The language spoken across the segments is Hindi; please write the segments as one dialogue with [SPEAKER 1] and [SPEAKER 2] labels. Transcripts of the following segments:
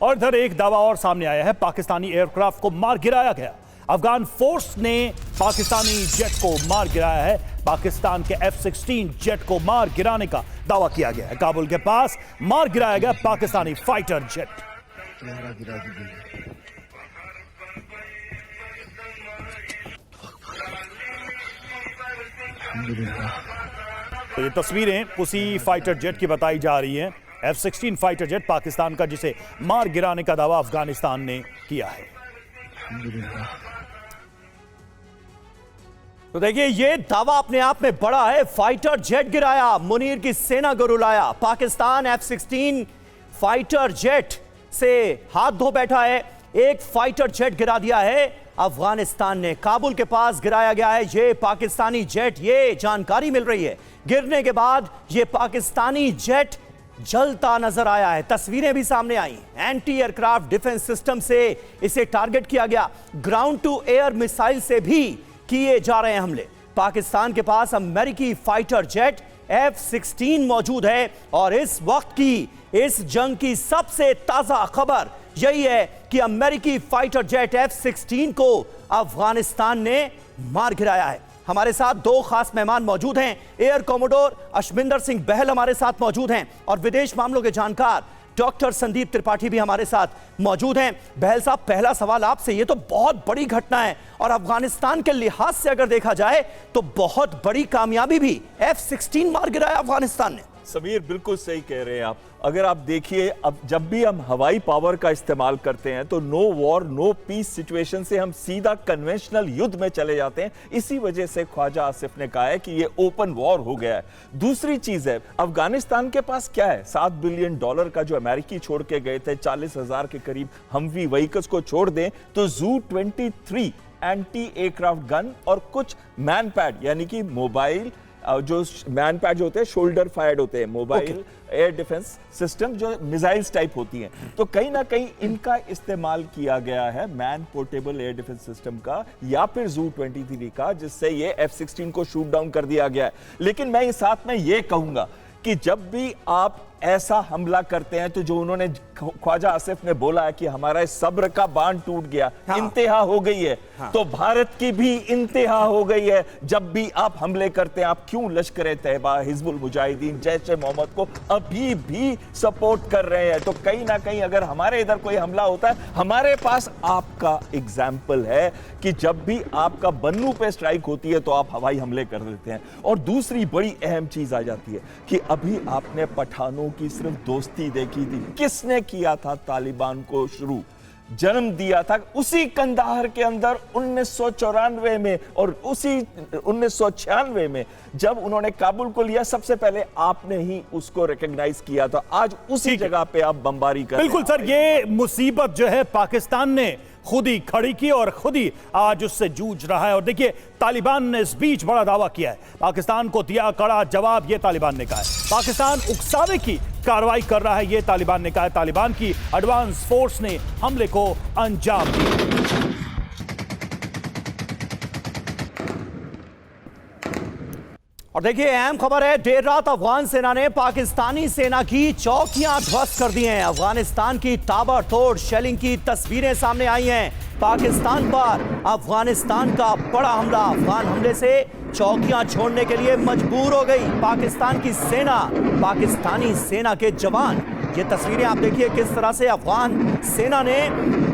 [SPEAKER 1] और इधर एक दावा और सामने आया है, पाकिस्तानी एयरक्राफ्ट को मार गिराया गया। अफगान फोर्स ने पाकिस्तानी जेट को मार गिराया है। पाकिस्तान के F-16 जेट को मार गिराने का दावा किया गया है। काबुल के पास मार गिराया गया पाकिस्तानी फाइटर जेट। तो ये तस्वीरें उसी फाइटर जेट की बताई जा रही हैं। F-16 फाइटर जेट पाकिस्तान का, जिसे मार गिराने का दावा अफगानिस्तान ने किया है।
[SPEAKER 2] तो देखिए, ये दावा अपने आप में बड़ा है। फाइटर जेट गिराया, मुनीर की सेना को रुलाया। पाकिस्तान F-16 फाइटर जेट से हाथ धो बैठा है। एक फाइटर जेट गिरा दिया है अफगानिस्तान ने। काबुल के पास गिराया गया है ये पाकिस्तानी जेट। ये जानकारी मिल रही है, गिरने के बाद ये पाकिस्तानी जेट जलता नजर आया है। तस्वीरें भी सामने आई। एंटी एयरक्राफ्ट डिफेंस सिस्टम से इसे टारगेट किया गया। ग्राउंड टू एयर मिसाइल से भी किए जा रहे हैं हमले। पाकिस्तान के पास अमेरिकी फाइटर जेट F-16 मौजूद है और इस वक्त की, इस जंग की सबसे ताजा खबर यही है कि अमेरिकी फाइटर जेट F-16 को अफगानिस्तान ने मार गिराया है। हमारे साथ दो खास मेहमान मौजूद हैं। एयर कॉमोडोर अशमिंदर सिंह बहल हमारे साथ मौजूद हैं और विदेश मामलों के जानकार डॉक्टर संदीप त्रिपाठी भी हमारे साथ मौजूद हैं। बहल साहब, पहला सवाल आपसे, ये तो बहुत बड़ी घटना है और अफगानिस्तान के लिहाज से अगर देखा जाए तो बहुत बड़ी कामयाबी भी। F-16 मार गिराया अफगानिस्तान ने।
[SPEAKER 3] समीर, बिल्कुल सही कह रहे हैं आप। अगर आप देखिए, अब जब भी हम हवाई पावर का इस्तेमाल करते हैं तो no war no peace situation से हम सीधा कन्वेंशनल युद्ध में चले जाते हैं। इसी वजह से ख्वाजा आसिफ ने कहा है कि ये ओपन वॉर हो गया है। दूसरी चीज है, अफगानिस्तान के पास क्या है? $7 बिलियन का जो अमेरिकी छोड़ के गए थे, 40,000 के करीब हमवी व्हीकल्स को छोड़ दें तो ZU-23 एंटी एयरक्राफ्ट गन और कुछ मैन पैड, यानी कि मोबाइल जो मैन पैड जो होते हैं, शोल्डर फायर्ड होते हैं, मोबाइल एयर डिफेंस सिस्टम जो मिसाइल्स टाइप होती हैं, तो कहीं ना कहीं इनका इस्तेमाल किया गया है, man portable air defence system का या फिर ZU-23 का, जिससे ये F-16 को शूट डाउन कर दिया गया है। लेकिन मैं इस साथ में ये कहूंगा कि जब भी आप ऐसा हमला करते हैं तो जो उन्होंने ख्वाजा आसिफ ने बोला है कि हमारा सब्र का बांध टूट गया, हाँ। इंतहा हो गई है, हाँ। तो भारत की भी इंतहा हो गई है। जब भी आप हमले करते हैं, आप क्यों लश्कर तैयबा, हिजबुल मुजाहिदीन, जैश-ए-मोहम्मद को अभी भी सपोर्ट कर रहे हैं? तो कहीं ना कहीं अगर हमारे इधर कोई हमला होता है, हमारे पास आपका एग्जाम्पल है कि जब भी आपका बन्नू पे स्ट्राइक होती है तो आप हवाई हमले कर देते हैं। और दूसरी बड़ी अहम चीज आ जाती है कि अभी आपने पठानों की सिर्फ दोस्ती देखी थी, किसने किया था तालिबान को शुरू, जन्म दिया था उसी कंदाहार के अंदर 1994 में, और उसी 1996 में जब उन्होंने काबुल को लिया, सबसे पहले आपने ही उसको रिकॉग्नाइज किया था। आज उसी जगह पे आप बमबारी कर रहे हैं।
[SPEAKER 1] बिल्कुल सर, ये मुसीबत जो है पाकिस्तान ने खुद ही खड़ी की और खुद ही आज उससे जूझ रहा है। और देखिए, तालिबान ने इस बीच बड़ा दावा किया है, पाकिस्तान को दिया कड़ा जवाब, ये तालिबान ने कहा है। पाकिस्तान उकसावे की कार्रवाई कर रहा है, ये तालिबान ने कहा है। तालिबान की एडवांस फोर्स ने हमले को अंजाम दिया।
[SPEAKER 2] और देखिए, अहम खबर है, देर रात अफगान सेना ने पाकिस्तानी सेना की चौकियां ध्वस्त कर दी हैं। अफगानिस्तान की ताबड़तोड़ शेलिंग की तस्वीरें सामने आई हैं। पाकिस्तान पर अफगानिस्तान का बड़ा हमला, अफगान हमले से चौकियां छोड़ने के लिए मजबूर हो गई पाकिस्तान की सेना, पाकिस्तानी सेना के जवान। ये तस्वीरें आप देखिए किस तरह से अफगान सेना ने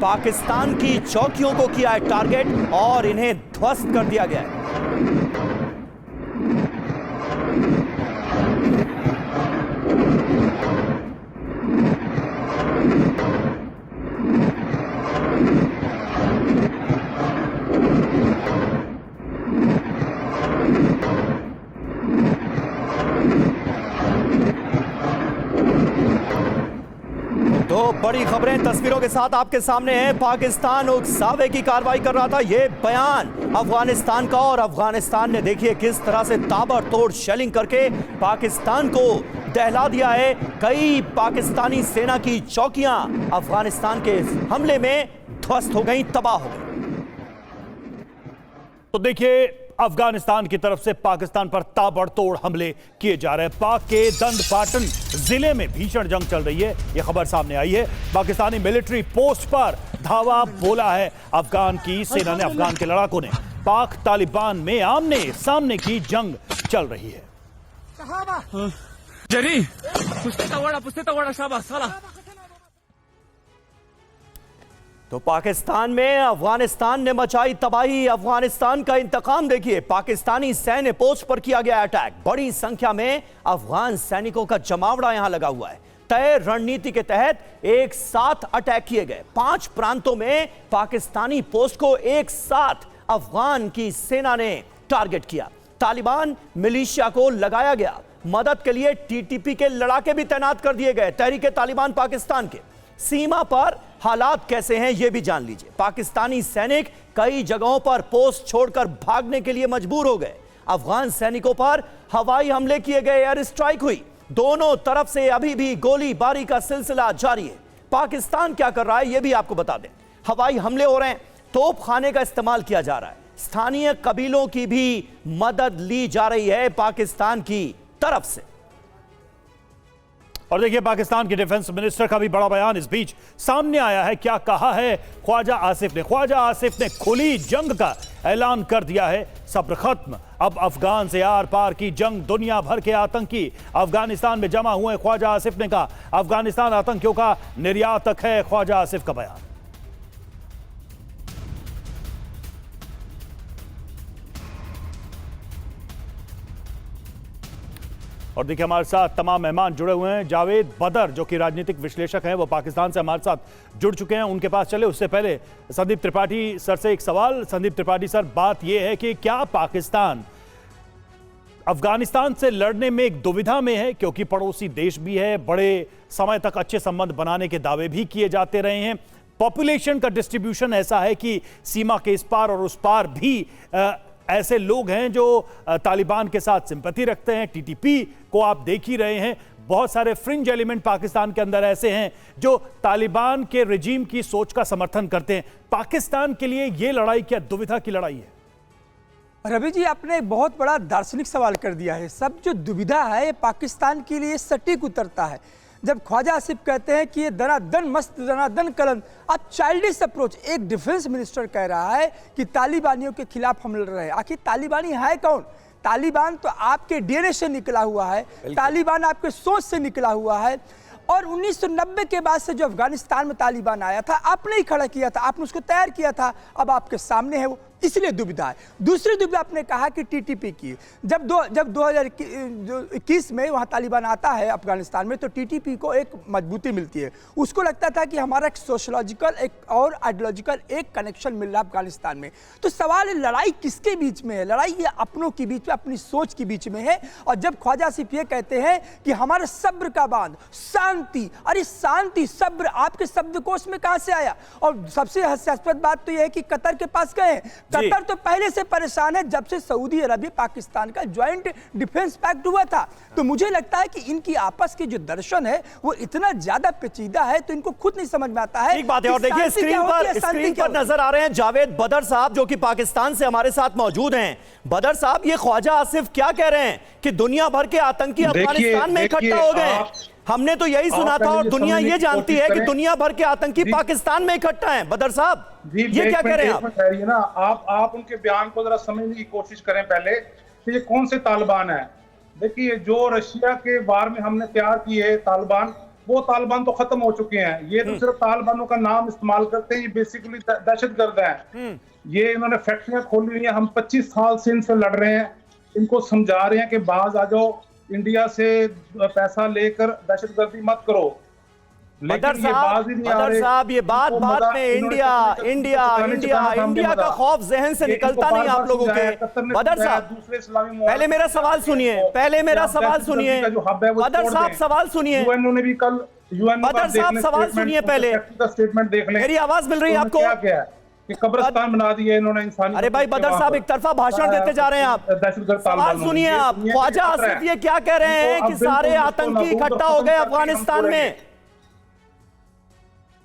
[SPEAKER 2] पाकिस्तान की चौकियों को किया है टारगेट और इन्हें ध्वस्त कर दिया गया है। दो बड़ी खबरें तस्वीरों के साथ आपके सामने हैं। पाकिस्तान उकसावे की कार्रवाई कर रहा था, यह बयान अफगानिस्तान का, और अफगानिस्तान ने देखिए किस तरह से ताबड़तोड़ शेलिंग करके पाकिस्तान को दहला दिया है। कई पाकिस्तानी सेना की चौकियां अफगानिस्तान के हमले में ध्वस्त हो गई, तबाह हो गई।
[SPEAKER 1] तो देखिए, अफगानिस्तान की तरफ से पाकिस्तान पर ताबड़तोड़ हमले किए जा रहे हैं। पाक के दंडपाटन जिले में भीषण जंग चल रही है, यह खबर सामने आई है। पाकिस्तानी मिलिट्री पोस्ट पर धावा बोला है अफगान की सेना ने। अफगान के लड़ाकों ने पाक तालिबान में आमने सामने की जंग चल रही है।
[SPEAKER 4] जरी पुस्ते तगड़ा शाबाश साला।
[SPEAKER 2] तो पाकिस्तान में अफगानिस्तान ने मचाई तबाही। अफगानिस्तान का इंतकाम देखिए। पाकिस्तानी सैन्य पोस्ट पर किया गया अटैक। बड़ी संख्या में अफगान सैनिकों का जमावड़ा यहां लगा हुआ है। तय रणनीति के तहत एक साथ अटैक किए गए। 5 प्रांतों में पाकिस्तानी पोस्ट को एक साथ अफगान की सेना ने टारगेट किया। तालिबान मिलिशिया को लगाया गया। मदद के लिए टीटीपी के लड़ाके भी तैनात कर दिए गए। तहरीके तालिबान पाकिस्तान के। सीमा पर हालात कैसे हैं यह भी जान लीजिए। पाकिस्तानी सैनिक कई जगहों पर पोस्ट छोड़कर भागने के लिए मजबूर हो गए। अफगान सैनिकों पर हवाई हमले किए गए, एयर स्ट्राइक हुई। दोनों तरफ से अभी भी गोलीबारी का सिलसिला जारी है। पाकिस्तान क्या कर रहा है यह भी आपको बता दें। हवाई हमले हो रहे हैं, तोप खाने का इस्तेमाल किया जा रहा है। स्थानीय कबीलों की भी मदद ली जा रही है पाकिस्तान की तरफ से।
[SPEAKER 1] और देखिए पाकिस्तान के डिफेंस मिनिस्टर का भी बड़ा बयान इस बीच सामने आया है। क्या कहा है ख्वाजा आसिफ ने? ख्वाजा आसिफ ने खुली जंग का ऐलान कर दिया है। सब्र खत्म, अब अफगान से आर पार की जंग। दुनिया भर के आतंकी अफगानिस्तान में जमा हुए। ख्वाजा आसिफ ने कहा अफगानिस्तान आतंकियों का निर्यातक है। ख्वाजा आसिफ का बयान। और देखिए हमारे साथ तमाम मेहमान जुड़े हुए हैं। जावेद बदर जो कि राजनीतिक विश्लेषक हैं, वो पाकिस्तान से हमारे साथ जुड़ चुके हैं। उनके पास चले उससे पहले संदीप त्रिपाठी सर से एक सवाल। संदीप त्रिपाठी सर, बात यह है कि क्या पाकिस्तान अफगानिस्तान से लड़ने में एक दुविधा में है, क्योंकि पड़ोसी देश भी है, बड़े समय तक अच्छे संबंध बनाने के दावे भी किए जाते रहे हैं। पॉपुलेशन का डिस्ट्रीब्यूशन ऐसा है कि सीमा के इस पार और उस पार भी ऐसे लोग हैं जो तालिबान के साथ सिंपैथी रखते हैं। टीटीपी को आप देख ही रहे हैं। बहुत सारे फ्रिंज एलिमेंट पाकिस्तान के अंदर ऐसे हैं जो तालिबान के रेजिम की सोच का समर्थन करते हैं। पाकिस्तान के लिए यह लड़ाई क्या दुविधा की लड़ाई है?
[SPEAKER 5] रवि जी, आपने एक बहुत बड़ा दार्शनिक सवाल कर दिया है। सब जो दुविधा है ये पाकिस्तान के लिए सटीक उतरता है। जब ख्वाजा आसिफ कहते हैं कि ये दनादन मस्त दनादन कलम, अब चाइल्डिश अप्रोच। एक डिफेंस मिनिस्टर कह रहा है कि तालिबानियों के खिलाफ हम लड़ रहे हैं। आखिर तालिबानी है कौन? तालिबान तो आपके डीएनए से निकला हुआ है। तालिबान आपके सोच से निकला हुआ है। और 1990 के बाद से जो अफगानिस्तान में तालिबान आया था, आपने ही खड़ा किया था, आपने उसको तैयार किया था। अब आपके सामने है वो, इसलिए दुविधा है। दूसरी दुविधा आपने कहा कि टीटीपी की। जब 2021 में वहाँ तालिबान आता है अफगानिस्तान में, तो टीटीपी को एक मजबूती मिलती है। उसको लगता था कि हमारा एक सोशलॉजिकल एक और आइडियोलॉजिकल एक कनेक्शन मिल रहा है अफगानिस्तान में। तो सवाल है लड़ाई किसके बीच में है? लड़ाई ये अपनों के बीच में, अपनी सोच के बीच में है। और जब ख्वाजा आसिफ ये कहते हैं कि हमारे सब्र का बांध, शांति, अरे शांति सब्र आपके शब्दकोश में कहां से आया? और सबसे हास्यास्पद बात तो यह है कि कतर के पास गए। कतर तो पहले से परेशान है जब से सऊदी अरबिया पाकिस्तान का ज्वाइंट डिफेंस पैक्ट हुआ था। तो मुझे लगता है कि इनकी आपस के जो दर्शन है वो इतना ज्यादा पेचीदा है, तो इनको खुद नहीं समझ में आता है।
[SPEAKER 2] ठीक बात है। और देखिए स्क्रीन पर नजर आ रहे हैं जावेद बदर साहब जो कि पाकिस्तान से हमारे साथ मौजूद हैं। बदर साहब, ये ख्वाजा आसिफ क्या कह रहे हैं कि दुनिया भर के आतंकी अफगानिस्तान में इकट्ठा हो गए? हमने तो यही सुना था और दुनिया ये जानती है कि दुनिया भर के आतंकी पाकिस्तान में इकट्ठा हैं। बदर साहब, ये क्या कह रहे हैं आप?
[SPEAKER 6] आप उनके बयान को जरा समझने की कोशिश करें पहले कि ये कौन से तालिबान है। देखिए, जो रशिया के वार में हमने तैयार किए तालिबान, वो तालिबान तो खत्म हो चुके हैं। ये तो सिर्फ तालिबानों का नाम इस्तेमाल करते हैं। ये बेसिकली दहशतगर्द हैं। ये इन्होंने फैक्ट्रियां खोली हुई हैं। हम 25 साल से इनसे लड़ रहे हैं। इनको समझा रहे हैं कि बाज आ जाओ, इंडिया से पैसा लेकर दहशतगर्दी मत करो।
[SPEAKER 2] बदर साहब, ये बात में इंडिया का खौफ जहन से निकलता नहीं आप लोगों के। बदर साहब, पहले मेरा सवाल सुनिए। बदर साहब सवाल सुनिए। बदर साहब सवाल सुनिए पहले।
[SPEAKER 6] स्टेटमेंट देख लें।
[SPEAKER 2] मेरी आवाज मिल रही है आपको?
[SPEAKER 6] कि कब्रिस्तान बना दिए इन्होंने इंसानी।
[SPEAKER 2] अरे भाई बदर साहब, एक तरफा भाषण देते जा रहे हैं आप। सवाल सुनिए आप। ख्वाजा आसिफ ये क्या कह रहे हैं कि सारे आतंकी इकट्ठा हो गए अफगानिस्तान में?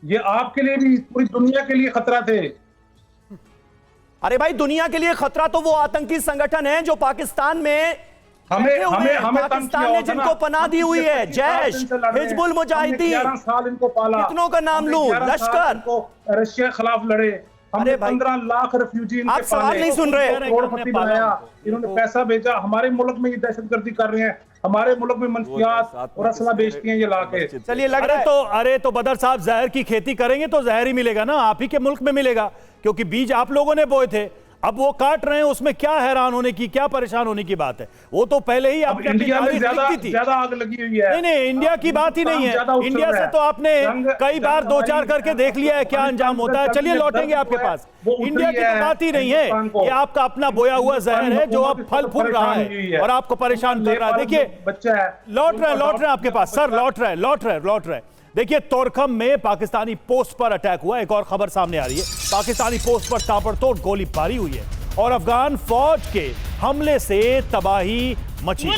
[SPEAKER 6] ये आपके लिए भी, पूरी दुनिया के लिए खतरा थे।
[SPEAKER 2] अरे भाई, दुनिया के लिए खतरा तो वो आतंकी संगठन है जो पाकिस्तान में पाकिस्तान ने जिनको पनाह दी हुई है, जैश, हिजबुल मुजाहिदीन,
[SPEAKER 6] 11 साल इनको पाला,
[SPEAKER 2] कितनों का नाम लूं, लश्कर,
[SPEAKER 6] रशिया के खिलाफ लड़े, हमने 15 लाख रेफ्यूजी
[SPEAKER 2] आप सवाल नहीं सुन रहे।
[SPEAKER 6] करोड़पति बनाया, इन्होंने पैसा भेजा, हमारे मुल्क में ये दहशतगर्दी कर रहे हैं, हमारे मुल्क में मंशियात और असला बेचती हैं ये लाके।
[SPEAKER 2] चलिए, लग रहा है
[SPEAKER 1] अरे तो बदर साहब, जहर की खेती करेंगे तो जहर ही मिलेगा ना, आप ही के मुल्क में मिलेगा, क्योंकि बीज आप लोगों ने बोए थे, अब वो काट रहे हैं, उसमें क्या हैरान होने की, क्या परेशान होने की बात है? वो तो पहले ही
[SPEAKER 6] अब इंडिया में ज्यादा आग लगी हुई है।
[SPEAKER 1] नहीं, इंडिया की बात ही नहीं है, इंडिया से तो आपने कई बार 2-4 करके देख लिया है क्या अंजाम होता है। चलिए, लौटेंगे आपके पास। इंडिया की तो बात ही नहीं है, ये आपका अपना बोया हुआ जहर है जो अब फल फूल रहा है और आपको परेशान कर रहा है। देखिए,
[SPEAKER 6] बच्चा है,
[SPEAKER 1] लौट रहे आपके पास सर, लौट रहे। देखिए, तोरखम में पाकिस्तानी पोस्ट पर अटैक हुआ, एक और खबर सामने आ रही है, पाकिस्तानी पोस्ट पर ताबड़तोड़ गोलीबारी हुई है और अफगान फौज के हमले से तबाही मची।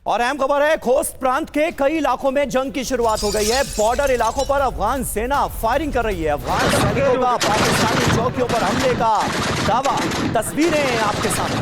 [SPEAKER 2] और अहम खबर है, खोस्त प्रांत के कई इलाकों में जंग की शुरुआत हो गई है। बॉर्डर इलाकों पर अफगान सेना फायरिंग कर रही है। अफगान सैनिकों का पाकिस्तानी चौकियों पर हमले का दावा, तस्वीरें आपके सामने।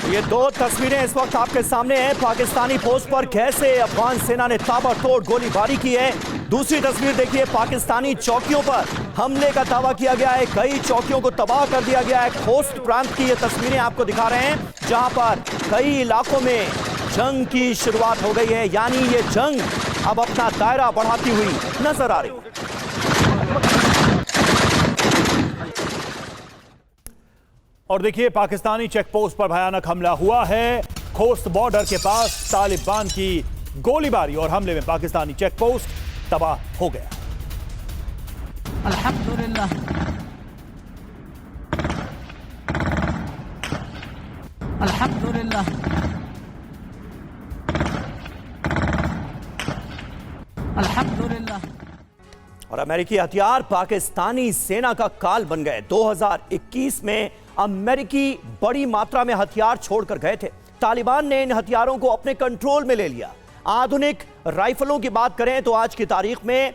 [SPEAKER 2] ये दो तस्वीरें इस वक्त आपके सामने हैं, पाकिस्तानी पोस्ट पर कैसे अफगान सेना ने ताबड़तोड़ गोलीबारी की है। दूसरी तस्वीर देखिए, पाकिस्तानी चौकियों पर हमले का दावा किया गया है, कई चौकियों को तबाह कर दिया गया है। खोस्त प्रांत की ये तस्वीरें आपको दिखा रहे हैं, जहां पर कई इलाकों में जंग की शुरुआत हो गई है, यानी ये जंग अब अपना दायरा बढ़ाती हुई नजर आ रही है।
[SPEAKER 1] और देखिए, पाकिस्तानी चेक पोस्ट पर भयानक हमला हुआ है, खोस्त बॉर्डर के पास तालिबान की गोलीबारी और हमले में पाकिस्तानी चेक पोस्ट तबाह हो गया।
[SPEAKER 7] अल्हम्दुलिल्लाह, अल्हम्दुलिल्लाह, अल्हम्दुलिल्लाह।
[SPEAKER 2] और अमेरिकी हथियार पाकिस्तानी सेना का काल बन गए। 2021 में अमेरिकी बड़ी मात्रा में हथियार छोड़कर गए थे। तालिबान ने इन हथियारों को अपने कंट्रोल में ले लिया। आधुनिक राइफलों की बात करें तो आज की तारीख में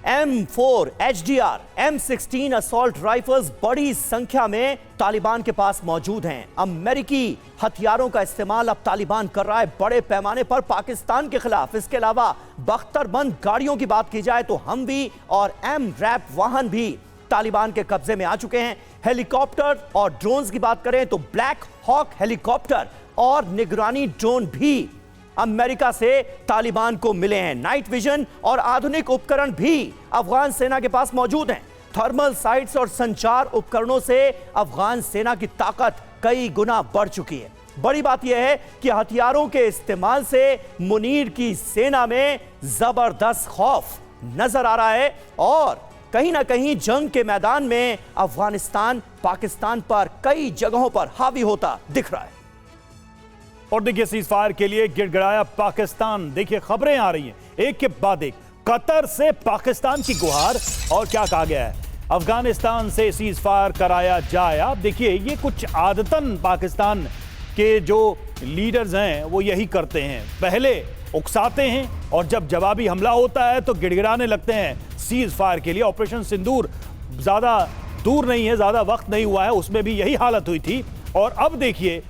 [SPEAKER 2] M4 HDR, M16 assault rifles बड़ी संख्या में तालिबान के पास मौजूद हैं। अमेरिकी हथियारों का इस्तेमाल अब तालिबान कर रहा है बड़े पैमाने पर पाकिस्तान के खिलाफ। इसके अलावा बख्तरबंद गाड़ियों की बात की जाए तो हमवी और M-RAP वाहन भी तालिबान के कब्जे में आ चुके हैं। हेलीकॉप्टर और ड्रोन्स की बात करें तो ब्लैक हॉक हेलीकॉप्टर और निगरानी ड्रोन भी अमेरिका से तालिबान को मिले हैं। नाइट विजन और आधुनिक उपकरण भी अफगान सेना के पास मौजूद हैं। थर्मल साइट्स और संचार उपकरणों से अफगान सेना की ताकत कई गुना बढ़ चुकी है। बड़ी बात यह है कि हथियारों के इस्तेमाल से मुनीर की सेना में जबरदस्त खौफ नजर आ रहा है और कहीं ना कहीं जंग के मैदान में अफगानिस्तान पाकिस्तान पर कई जगहों पर हावी होता दिख रहा है।
[SPEAKER 1] और देखिए, सीज फायर के लिए गिड़गिड़ाया पाकिस्तान। देखिए, खबरें आ रही हैं एक के बाद एक। कतर से पाकिस्तान की गुहार और क्या कहा गया है, अफगानिस्तान से सीज फायर कराया जाए। आप देखिए, ये कुछ आदतन पाकिस्तान के जो लीडर्स हैं वो यही करते हैं, पहले उकसाते हैं और जब जवाबी हमला होता है तो गिड़गिड़ाने लगते हैं सीज फायर के लिए। ऑपरेशन सिंदूर ज्यादा दूर नहीं है, ज्यादा वक्त नहीं हुआ है, उसमें भी यही हालत हुई थी। और अब देखिए,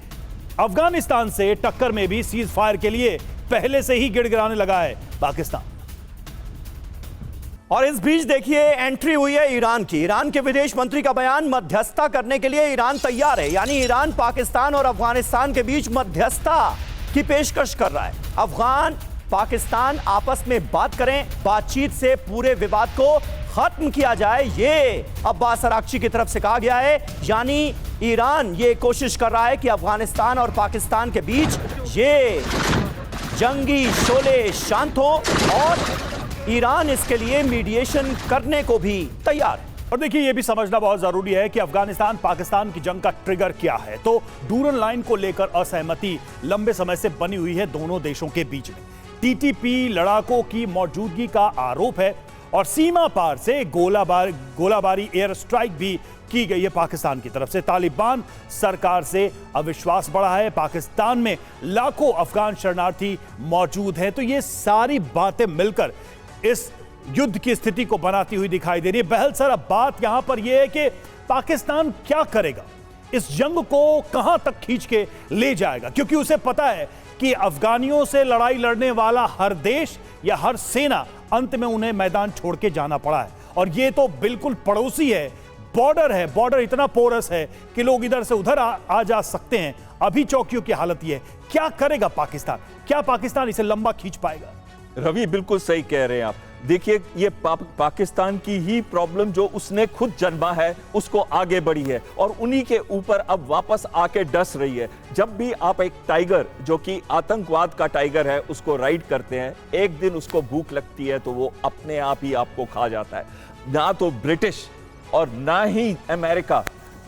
[SPEAKER 1] अफगानिस्तान से टक्कर में भी सीज फायर के लिए पहले से ही गिड़गिड़ाने लगा है पाकिस्तान।
[SPEAKER 2] और इस बीच देखिए, एंट्री हुई है ईरान की। ईरान के विदेश मंत्री का बयान, मध्यस्थता करने के लिए ईरान तैयार है, यानी ईरान पाकिस्तान और अफगानिस्तान के बीच मध्यस्थता की पेशकश कर रहा है। अफगान पाकिस्तान आपस में बात करें, बातचीत से पूरे विवाद को खत्म किया जाए, ये अब्बास अराक्ची की तरफ से कहा गया है। यानी ईरान ये कोशिश कर रहा है कि अफगानिस्तान और पाकिस्तान के बीच ये जंगी शोले शांत हो और ईरान इसके लिए मीडिएशन करने को भी तैयार है।
[SPEAKER 1] और देखिए ये भी समझना बहुत जरूरी है कि अफगानिस्तान पाकिस्तान की जंग का ट्रिगर क्या है। तो डूरन लाइन को लेकर असहमति लंबे समय से बनी हुई है दोनों देशों के बीच में। टीटीपी लड़ाकों की मौजूदगी का आरोप है और सीमा पार से गोलाबारी एयर स्ट्राइक भी की गई है पाकिस्तान की तरफ से। तालिबान सरकार से अविश्वास बढ़ा है। पाकिस्तान में लाखों अफगान शरणार्थी मौजूद हैं। तो ये सारी बातें मिलकर इस युद्ध की स्थिति को बनाती हुई दिखाई दे रही है। बहरहाल अब बात यहां पर यह है कि पाकिस्तान क्या करेगा, इस जंग को कहां तक खींच के ले जाएगा, क्योंकि उसे पता है कि अफगानियों से लड़ाई लड़ने वाला हर देश या हर सेना अंत में उन्हें मैदान छोड़ के जाना पड़ा है। और ये तो बिल्कुल पड़ोसी है, बॉर्डर है, बॉर्डर इतना पोरस है कि लोग इधर से उधर आ जा सकते हैं। अभी चौकियों की हालत यह है। क्या करेगा पाकिस्तान? क्या पाकिस्तान इसे लंबा खींच पाएगा?
[SPEAKER 3] रवि बिल्कुल सही कह रहे हैं आप। देखिए ये पाकिस्तान की ही प्रॉब्लम जो उसने खुद जन्मा है उसको आगे बढ़ी है और उन्हीं के ऊपर अब वापस आके डस रही है। जब भी आप एक टाइगर जो कि आतंकवाद का टाइगर है उसको राइड करते हैं, एक दिन उसको भूख लगती है तो वो अपने आप ही आपको खा जाता है। ना तो ब्रिटिश और ना ही अमेरिका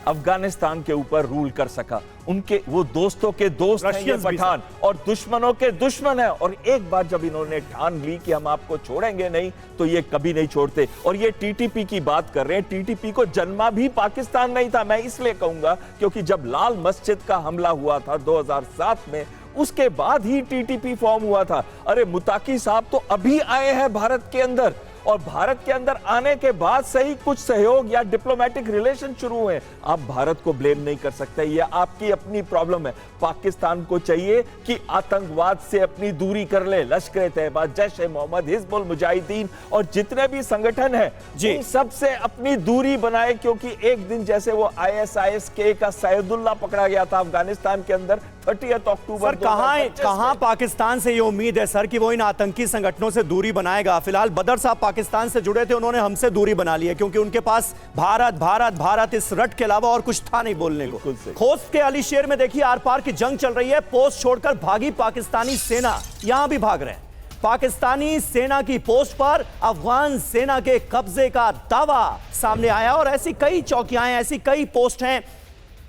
[SPEAKER 3] अफगानिस्तान के ऊपर रूल कर सका। उनके वो दोस्तों के दोस्त हैं ये पठान और दुश्मनों के दुश्मन है। और एक बार जब इन्होंने ठान ली कि हम आपको छोड़ेंगे नहीं तो ये कभी नहीं छोड़ते। और ये टीटीपी की बात कर रहे हैं, टीटीपी को जन्मा भी पाकिस्तान नहीं था। मैं इसलिए कहूंगा क्योंकि जब लाल मस्जिद का हमला हुआ था 2007 में, उसके बाद ही टीटीपी फॉर्म हुआ था। अरे मुताकी साहब तो अभी आए हैं भारत के अंदर और भारत के अंदर आने के बाद से ही कुछ सहयोग या डिप्लोमेटिक रिलेशन शुरू हुए। आप भारत को ब्लेम नहीं कर सकते, ये आपकी अपनी प्रॉब्लम है। पाकिस्तान को चाहिए कि आतंकवाद से अपनी दूरी कर ले। लश्कर तैयबा, जैश ए मोहम्मद, हिजबुल मुजाहिदीन और जितने भी संगठन हैं जी सबसे अपनी दूरी बनाए, क्योंकि एक दिन जैसे वो ISIS-K का सैयदुल्ला पकड़ा गया था अफगानिस्तान के अंदर 30 अक्टूबर।
[SPEAKER 2] कहां पाकिस्तान से ये उम्मीद है सर कि वो इन आतंकी संगठनों से दूरी बनाएगा? फिलहाल बदर साहब पाकिस्तान से जुड़े थे, उन्होंने हमसे दूरी बना ली है क्योंकि उनके पास भारत भारत भारत इस रट के अलावा और कुछ था नहीं बोलने को। खोस्त के अली शेर में देखिए आर पार की जंग चल रही है। पोस्ट छोड़कर भागी पाकिस्तानी सेना, यहां भी भाग रहे हैं। पाकिस्तानी सेना की पोस्ट पर अफगान सेना के कब्जे का दावा सामने आया और ऐसी कई चौकियां हैं, ऐसी कई पोस्ट हैं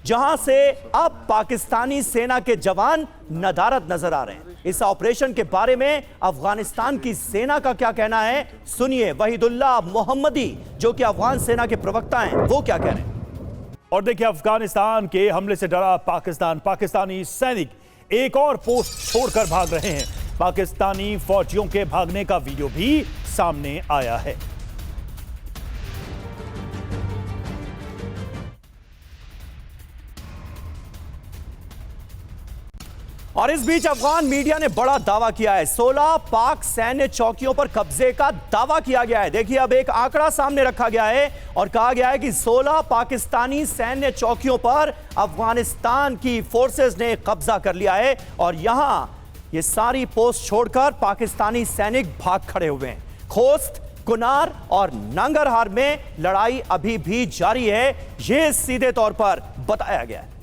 [SPEAKER 2] जहां से अब पाकिस्तानी सेना के जवान नदारद नजर आ रहे हैं। इस ऑपरेशन के बारे में अफगानिस्तान की सेना का क्या कहना है, सुनिए वहीदुल्लाह मोहम्मदी जो कि अफगान सेना के प्रवक्ता हैं, वो क्या कह रहे हैं।
[SPEAKER 1] और देखिए अफगानिस्तान के हमले से डरा पाकिस्तानी सैनिक एक और पोस्ट छोड़कर भाग रहे हैं। पाकिस्तानी फौजियों के भागने का वीडियो भी सामने आया है।
[SPEAKER 2] और इस बीच अफगान मीडिया ने बड़ा दावा किया है। 16 पाक सैन्य चौकियों पर कब्जे का दावा किया गया है। देखिए अब एक आंकड़ा सामने रखा गया है और कहा गया है कि 16 पाकिस्तानी सैन्य चौकियों पर अफगानिस्तान की फोर्सेस ने कब्जा कर लिया है और यहां ये सारी पोस्ट छोड़कर पाकिस्तानी सैनिक भाग खड़े हुए हैं। खोस्त, कुनार और नंगरहार में लड़ाई अभी भी जारी है, यह सीधे तौर पर बताया गया है।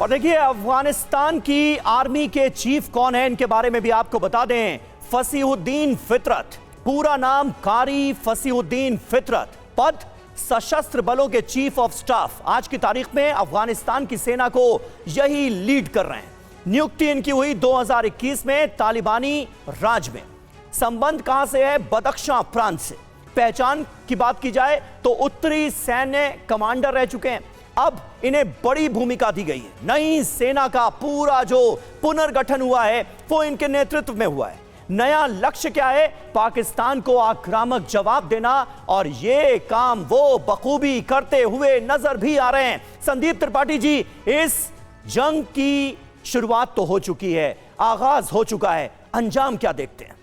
[SPEAKER 2] और देखिए अफगानिस्तान की आर्मी के चीफ कौन है, इनके बारे में भी आपको बता दें। फसीहुद्दीन फितरत, पूरा नाम कारी फसीहुद्दीन फितरत, पद सशस्त्र बलों के चीफ ऑफ स्टाफ। आज की तारीख में अफगानिस्तान की सेना को यही लीड कर रहे हैं। नियुक्ति इनकी हुई 2021 में तालिबानी राज में। संबंध कहां से है? बदख्शां प्रांत से। पहचान की बात की जाए तो उत्तरी सैन्य कमांडर रह चुके हैं। अब इन्हें बड़ी भूमिका दी गई है। नई सेना का पूरा जो पुनर्गठन हुआ है वो इनके नेतृत्व में हुआ है। नया लक्ष्य क्या है? पाकिस्तान को आक्रामक जवाब देना और ये काम वो बखूबी करते हुए नजर भी आ रहे हैं। संदीप त्रिपाठी जी, इस जंग की शुरुआत तो हो चुकी है, आगाज हो चुका है, अंजाम क्या देखते हैं?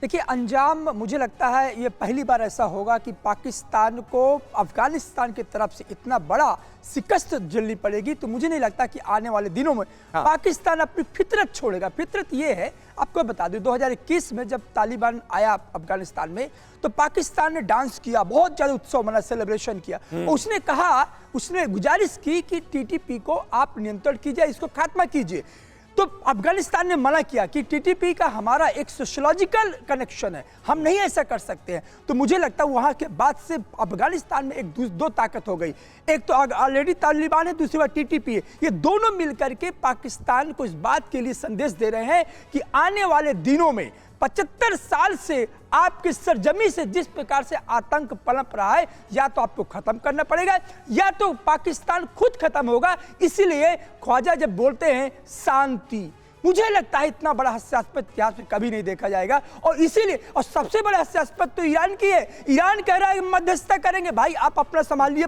[SPEAKER 5] देखिए अंजाम मुझे लगता है ये पहली बार ऐसा होगा कि पाकिस्तान को अफगानिस्तान की तरफ से इतना बड़ा शिकस्त झेलनी पड़ेगी। तो मुझे नहीं लगता कि आने वाले दिनों में पाकिस्तान अपनी फितरत छोड़ेगा। फितरत ये है, आपको बता दूं 2021 में जब तालिबान आया अफगानिस्तान में तो पाकिस्तान ने डांस किया, बहुत ज़्यादा उत्सव मना, सेलिब्रेशन किया। उसने कहा, उसने गुजारिश की कि टीटीपी को आप नियंत्रण कीजिए, इसको खात्मा कीजिए। तो तो अफगानिस्तान ने मना किया कि टीटीपी का हमारा एक सोशलॉजिकल कनेक्शन है, हम नहीं ऐसा कर सकते हैं। तो मुझे लगता है वहाँ के बाद से अफगानिस्तान में एक दो ताकत हो गई, एक तो ऑलरेडी तालिबान है, दूसरी बात टीटीपी है। ये दोनों मिलकर के पाकिस्तान को इस बात के लिए संदेश दे रहे हैं कि आने वाले दिनों में 75 साल से आपकी सरजमी से जिस प्रकार से आतंक पनप रहा है, या तो आपको खत्म करना पड़ेगा या तो पाकिस्तान खुद खत्म होगा। इसीलिए ख्वाजा जब बोलते हैं शांति, मुझे लगता है इतना बड़ा हास्यास्पद इतिहास में कभी नहीं देखा जाएगा। और इसीलिए, और सबसे बड़ा हास्यास्पद तो ईरान की है। ईरान कह रहा है मध्यस्थता करेंगे। भाई आप अपना संभाल लिए,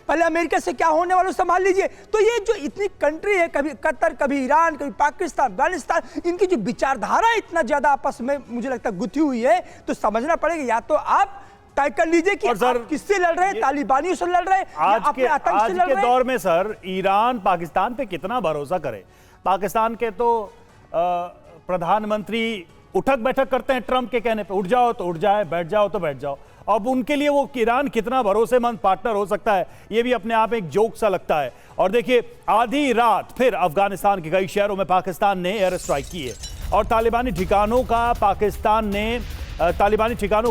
[SPEAKER 5] पहले अमेरिका से क्या होने वाला संभाल लीजिए। तो ये जो इतनी कंट्री है, कभी कतर, कभी ईरान, कभी पाकिस्तान, अफगानिस्तान, इनकी जो विचारधारा इतना ज्यादा आपस में मुझे लगता है गुथी हुई है, तो समझना पड़ेगा या तो आप तय कर लीजिए कि आप किससे लड़ रहे हैं, तालिबानियों से लड़ रहे हैं,
[SPEAKER 1] आज के दौर में सर ईरान पाकिस्तान पे कितना भरोसा करे। पाकिस्तान के तो प्रधानमंत्री उठक बैठक करते हैं ट्रंप के कहने पे, उठ जाओ तो उठ जाए, बैठ जाओ तो बैठ जाओ। अब उनके लिए वो ईरान कितना भरोसेमंद पार्टनर हो सकता है, ये भी अपने आप एक जोक सा लगता है। और देखिए आधी रात फिर अफगानिस्तान के कई शहरों में पाकिस्तान ने एयर स्ट्राइक की है और तालिबानी ठिकानों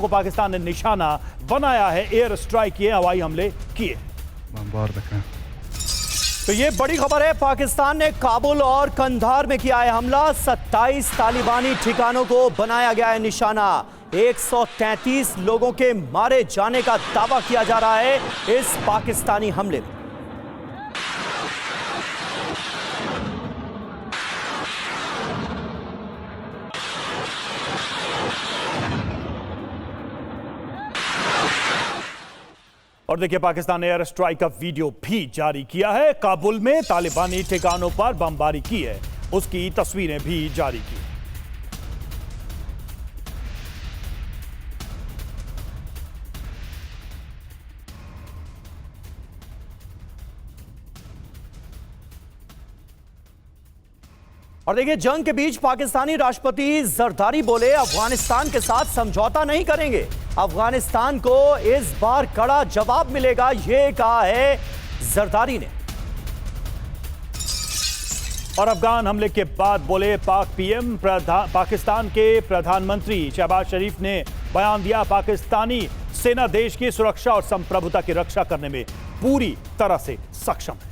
[SPEAKER 1] को पाकिस्तान ने निशाना बनाया है, एयर स्ट्राइक किए, हवाई हमले किए।
[SPEAKER 2] तो ये बड़ी खबर है, पाकिस्तान ने काबुल और कंधार में किया है हमला, 27 तालिबानी ठिकानों को बनाया गया है निशाना, 133 लोगों के मारे जाने का दावा किया जा रहा है इस पाकिस्तानी हमले में।
[SPEAKER 1] और देखिए पाकिस्तान ने एयर स्ट्राइक का वीडियो भी जारी किया है, काबुल में तालिबानी ठिकानों पर बमबारी की है, उसकी तस्वीरें भी जारी की।
[SPEAKER 2] और देखिए जंग के बीच पाकिस्तानी राष्ट्रपति जरदारी बोले अफगानिस्तान के साथ समझौता नहीं करेंगे, अफगानिस्तान को इस बार कड़ा जवाब मिलेगा, यह कहा है जरदारी ने।
[SPEAKER 1] और अफगान हमले के बाद बोले पाक पीएम, पाकिस्तान के प्रधानमंत्री शहबाज शरीफ ने बयान दिया, पाकिस्तानी सेना देश की सुरक्षा और संप्रभुता की रक्षा करने में पूरी तरह से सक्षम है।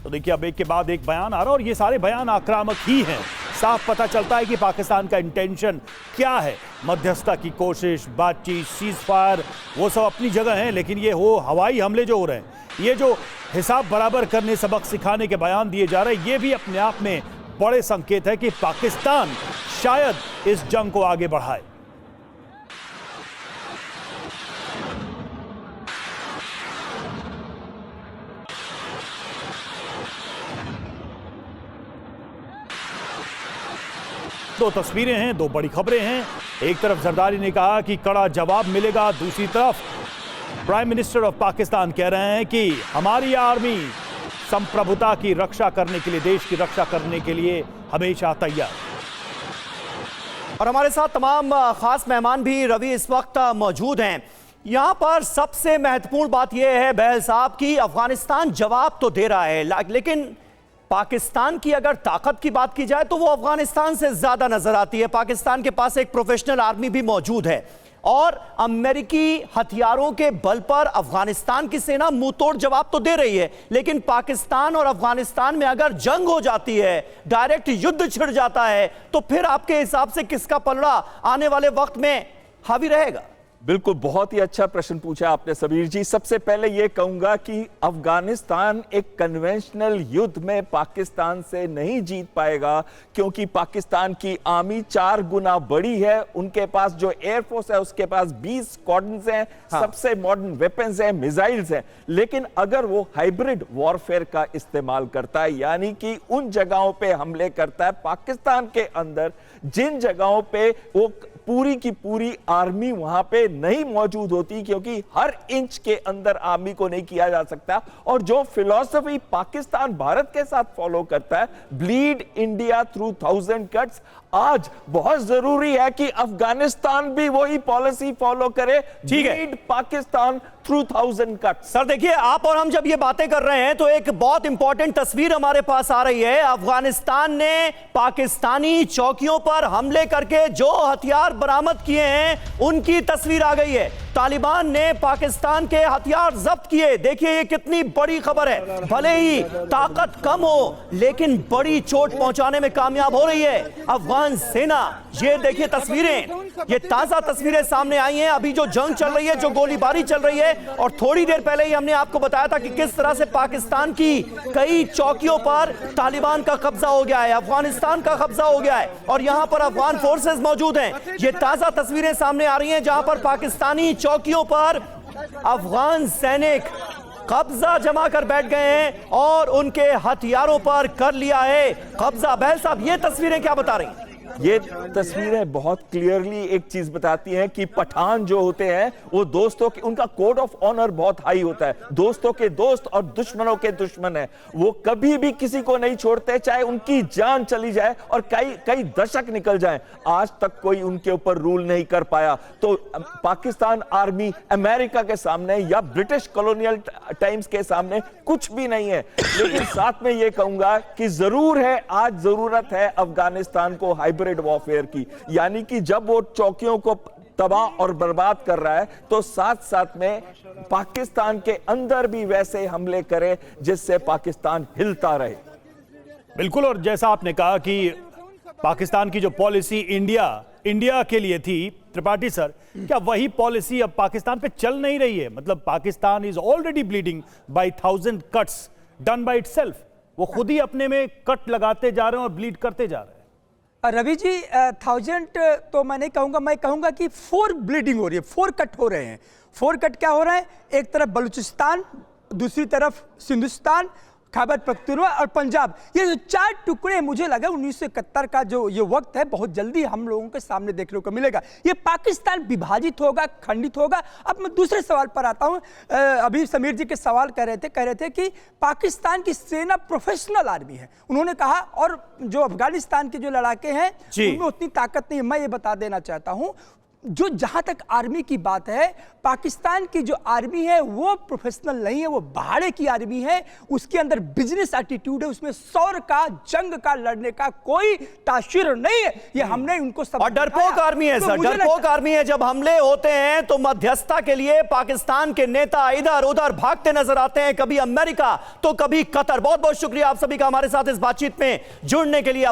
[SPEAKER 1] तो देखिए अब एक के बाद एक बयान आ रहा है और ये सारे बयान आक्रामक ही हैं। साफ पता चलता है कि पाकिस्तान का इंटेंशन क्या है। मध्यस्थता की कोशिश, बातचीत, सीज फायर, वो सब अपनी जगह हैं, लेकिन ये हवाई हमले जो हो रहे हैं, ये जो हिसाब बराबर करने, सबक सिखाने के बयान दिए जा रहे हैं, ये भी अपने आप में बड़े संकेत है कि पाकिस्तान शायद इस जंग को आगे बढ़ाए। दो तस्वीरें हैं, दो बड़ी खबरें हैं। एक तरफ जरदारी ने कहा कि कड़ा जवाब मिलेगा, दूसरी तरफ प्राइम मिनिस्टर ऑफ पाकिस्तान कह रहे हैं कि हमारी आर्मी संप्रभुता की रक्षा करने के लिए, देश की रक्षा करने के लिए हमेशा तैयार।
[SPEAKER 2] और हमारे साथ तमाम खास मेहमान भी रवि इस वक्त मौजूद हैं। यहां पर सबसे महत्वपूर्ण बात यह है बहल साहब की अफगानिस्तान जवाब तो दे रहा है, लेकिन पाकिस्तान की अगर ताकत की बात की जाए तो वो अफगानिस्तान से ज्यादा नजर आती है। पाकिस्तान के पास एक प्रोफेशनल आर्मी भी मौजूद है और अमेरिकी हथियारों के बल पर अफगानिस्तान की सेना मुंह तोड़ जवाब तो दे रही है, लेकिन पाकिस्तान और अफगानिस्तान में अगर जंग हो जाती है, डायरेक्ट युद्ध छिड़ जाता है, तो फिर आपके हिसाब से किसका पलड़ा आने वाले वक्त में हावी रहेगा?
[SPEAKER 3] बिल्कुल, बहुत ही अच्छा प्रश्न पूछा आपने सबीर जी। सबसे पहले यह कहूंगा कि अफगानिस्तान एक कन्वेंशनल युद्ध में पाकिस्तान से नहीं जीत पाएगा, क्योंकि पाकिस्तान की आर्मी 4 गुना बड़ी है, उनके पास जो एयरफोर्स है उसके पास 20 स्क्वाड्रन्स हैं, सबसे मॉडर्न वेपन्स हैं, मिसाइल्स हैं। लेकिन अगर वो हाइब्रिड वॉरफेयर का इस्तेमाल करता है, यानी कि उन जगहों पे हमले करता है पाकिस्तान के अंदर जिन जगहों पे वो पूरी की पूरी आर्मी वहां पे नहीं मौजूद होती, क्योंकि हर इंच के अंदर आर्मी को नहीं किया जा सकता। और जो फिलॉसफी पाकिस्तान भारत के साथ फॉलो करता है, ब्लीड इंडिया थ्रू 1000 कट्स, आज बहुत जरूरी है कि अफगानिस्तान भी वही पॉलिसी फॉलो करे।
[SPEAKER 2] ठीक है।
[SPEAKER 3] Lead Pakistan through 1000 cuts.
[SPEAKER 2] Sir देखिए, आप और हम जब ये बातें कर रहे हैं तो एक बहुत इंपॉर्टेंट तस्वीर हमारे पास आ रही है। अफगानिस्तान ने पाकिस्तानी चौकियों पर हमले करके जो हथियार बरामद किए हैं उनकी तस्वीर आ गई है। तालिबान ने पाकिस्तान के हथियार जब्त किए। देखिए ये कितनी बड़ी खबर है। भले ही ताकत कम हो लेकिन बड़ी चोट पहुंचाने में कामयाब हो रही है अफगान सेना। ये देखिए तस्वीरें, ये ताजा तस्वीरें सामने आई हैं। अभी जो जंग चल रही है, जो गोलीबारी चल रही है, और थोड़ी देर पहले ही हमने आपको बताया था कि किस तरह से पाकिस्तान की कई चौकियों पर तालिबान का कब्जा हो गया है, अफगानिस्तान का कब्जा हो गया है और यहां पर अफगान फोर्सेस मौजूद हैं। ये ताजा तस्वीरें सामने आ रही हैं जहां पर पाकिस्तानी चौकियों पर अफगान सैनिक कब्जा जमा कर बैठ गए हैं और उनके हथियारों पर कर लिया है कब्जा। बहल साहब, ये तस्वीरें क्या बता रही हैं?
[SPEAKER 3] ये तस्वीरें बहुत क्लियरली एक चीज बताती हैं कि पठान जो होते हैं वो दोस्तों के, उनका कोड ऑफ ऑनर बहुत हाई होता है। दोस्तों के दोस्त और दुश्मनों के दुश्मन है। वो कभी भी किसी को नहीं छोड़ते, चाहे उनकी जान चली जाए और कई दशक निकल जाएं। आज तक कोई उनके ऊपर रूल नहीं कर पाया। तो पाकिस्तान आर्मी अमेरिका के सामने या ब्रिटिश कॉलोनियल टाइम्स के सामने कुछ भी नहीं है। लेकिन साथ में ये कहूंगा कि जरूर है, आज जरूरत है अफगानिस्तान को हाइब्रिड वॉरफेयर की, यानी कि जब वो चौकियों को तबाह और बर्बाद कर रहा है तो साथ साथ में पाकिस्तान के अंदर भी वैसे हमले करे जिससे पाकिस्तान हिलता रहे।
[SPEAKER 1] बिल्कुल, और जैसा आपने कहा कि पाकिस्तान की जो पॉलिसी इंडिया के लिए थी, त्रिपाठी सर, क्या वही पॉलिसी अब पाकिस्तान पे चल नहीं रही है? मतलब Pakistan is already bleeding by 1000 cuts done by itself. वो खुद ही अपने में कट लगाते जा रहे हैं और ब्लीड करते जा रहे हैं।
[SPEAKER 5] रवि जी, 1000 तो मैं नहीं कहूँगा, मैं कहूँगा कि 4 ब्लीडिंग हो रही है, 4 कट हो रहे हैं। 4 कट क्या हो रहा है? एक तरफ बलूचिस्तान, दूसरी तरफ सिंधुस्तान, खैबर पख्तूनख्वा और पंजाब। ये जो 4 टुकड़े, मुझे लगा 1971 का जो ये वक्त है बहुत जल्दी हम लोगों के सामने देखने को मिलेगा। ये पाकिस्तान विभाजित होगा, खंडित होगा। अब मैं दूसरे सवाल पर आता हूँ। अभी समीर जी के सवाल कह रहे थे कि पाकिस्तान की सेना प्रोफेशनल आर्मी है, उन्होंने कहा, और जो अफगानिस्तान के जो लड़ाके हैं उनमें उतनी ताकत नहीं है। मैं ये बता देना चाहता हूँ, जो जहां तक आर्मी की बात है, पाकिस्तान की जो आर्मी है वो प्रोफेशनल नहीं है, वो भाड़े की आर्मी है। उसके अंदर बिजनेस एटीट्यूड है, उसमें सौर का, जंग का लड़ने का कोई तासीर नहीं है। ये हमने उनको सब,
[SPEAKER 2] और डरपोक आर्मी है सर, डरपोक आर्मी है। जब हमले होते हैं तो मध्यस्थता के लिए पाकिस्तान के नेता इधर उधर भागते नजर आते हैं, कभी अमेरिका तो कभी कतर। बहुत बहुत शुक्रिया आप सभी का हमारे साथ इस बातचीत में जुड़ने के लिए।